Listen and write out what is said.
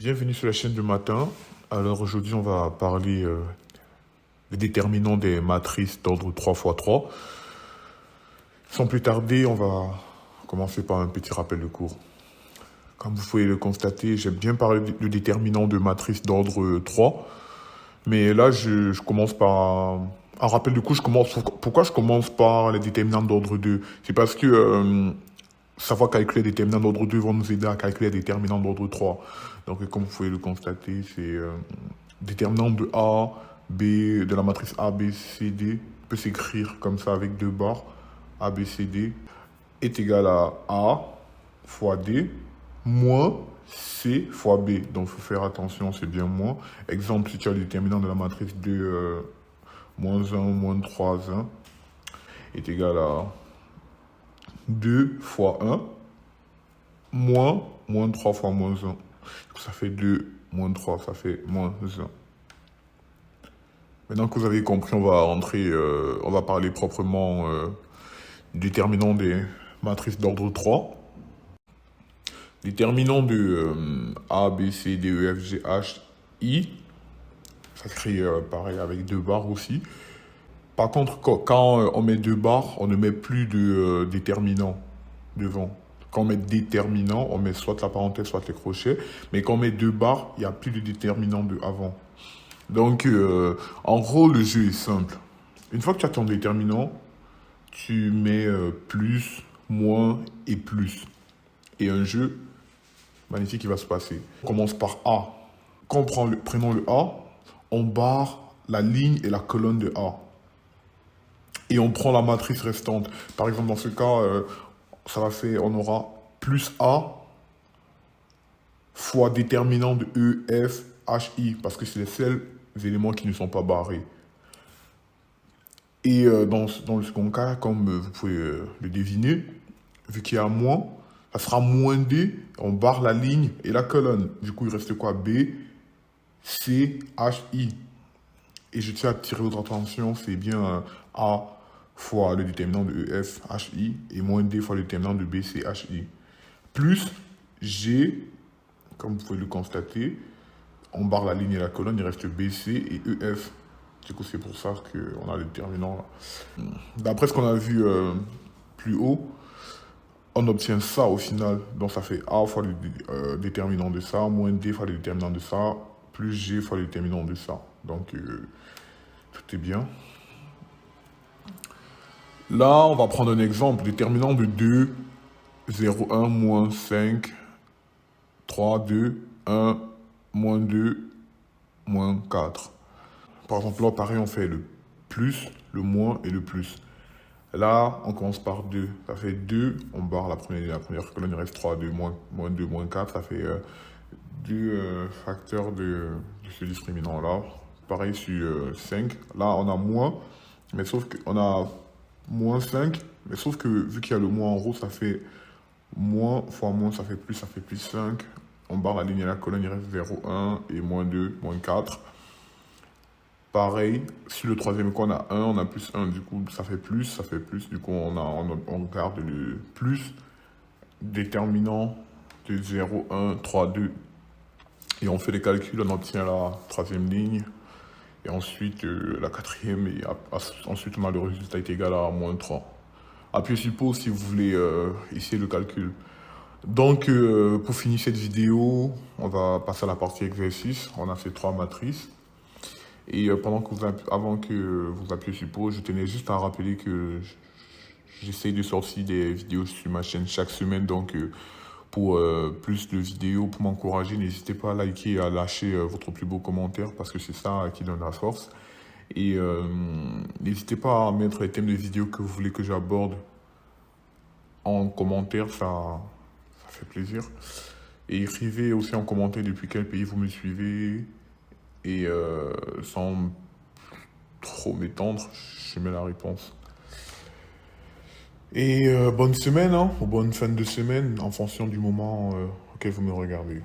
Bienvenue sur la chaîne du matin. Alors aujourd'hui, on va parler des déterminants des matrices d'ordre 3x3. Sans plus tarder, on va commencer par un petit rappel de cours. Comme vous pouvez le constater, j'aime bien parler de déterminants de matrices d'ordre 3. Mais là, je commence par un rappel de cours. Pourquoi je commence par les déterminants d'ordre 2? C'est parce que savoir calculer les déterminants d'ordre 2 vont nous aider à calculer les déterminants d'ordre 3. Donc, comme vous pouvez le constater, c'est déterminant de A, B, de la matrice A, B, C, D, peut s'écrire comme ça avec deux barres. A, B, C, D est égal à A fois D moins C fois B. Donc, il faut faire attention, c'est bien moins. Exemple, si tu as le déterminant de la matrice 2, moins 1, moins 3, 1 est égal à 2 fois 1 moins 3 fois moins 1. Ça fait 2 moins 3, ça fait moins 1. Maintenant que vous avez compris, on va parler proprement du déterminant des matrices d'ordre 3. Déterminant de A, B, C, D, E, F, G, H, I. Ça crée pareil avec deux barres aussi. Par contre, quand on met deux barres, on ne met plus de déterminant devant. Quand on met déterminant, on met soit la parenthèse, soit les crochets. Mais quand on met deux barres, il n'y a plus de déterminant de avant. Donc, en gros, le jeu est simple. Une fois que tu as ton déterminant, tu mets plus, moins et plus. Et un jeu magnifique qui va se passer. On commence par A. Quand prenons le A, on barre la ligne et la colonne de A. Et on prend la matrice restante. Par exemple, dans ce cas, on aura plus A fois déterminant de E, F, H, I, parce que c'est les seuls éléments qui ne sont pas barrés. Et dans le second cas, comme vous pouvez le deviner, vu qu'il y a moins, ça sera moins D, on barre la ligne et la colonne. Du coup, il reste quoi? B, C, H, I. Et je tiens à attirer votre attention, c'est bien A fois le déterminant de E, F, H, I, et moins D fois le déterminant de B, C, H, I. Plus G, comme vous pouvez le constater, on barre la ligne et la colonne, il reste B, C et E, F. Du coup, c'est pour ça qu'on a le déterminant là. D'après ce qu'on a vu plus haut, on obtient ça au final. Donc, ça fait A fois le déterminant de ça, moins D fois le déterminant de ça, plus G fois le déterminant de ça. Donc, tout est bien. Là, on va prendre un exemple. Déterminant de 2, 0, 1, moins 5, 3, 2, 1, moins 2, moins 4. Par exemple, là, pareil, on fait le plus, le moins et le plus. Là, on commence par 2. Ça fait 2, on barre la première colonne, il reste 3, 2, moins 2, moins 4. Ça fait 2 facteurs de ce discriminant-là. Pareil sur 5. Là, on a moins, mais sauf qu'on a moins 5. Mais sauf que vu qu'il y a le moins en haut, ça fait moins fois moins, ça fait plus 5. On barre la ligne et la colonne, il reste 0, 1 et moins 2, moins 4. Pareil, sur le troisième cas, on a 1, on a plus 1, du coup, ça fait plus. Du coup, on garde le plus, déterminant de 0, 1, 3, 2. Et on fait les calculs, on obtient la troisième ligne. Et ensuite, la quatrième, et ensuite, on a le résultat est égal à moins 3. Appuyez sur pause si vous voulez essayer le calcul. Donc, pour finir cette vidéo, on va passer à la partie exercice. On a ces 3 matrices. Et avant que vous appuyez sur pause, je tenais juste à rappeler que j'essaye de sortir des vidéos sur ma chaîne chaque semaine. Donc, pour plus de vidéos, pour m'encourager, n'hésitez pas à liker et à lâcher votre plus beau commentaire parce que c'est ça qui donne la force. Et n'hésitez pas à mettre les thèmes de vidéos que vous voulez que j'aborde en commentaire, ça fait plaisir. Et écrivez aussi en commentaire depuis quel pays vous me suivez. Et sans trop m'étendre, je mets la réponse. Et bonne semaine, ou bonne fin de semaine, en fonction du moment auquel vous me regardez.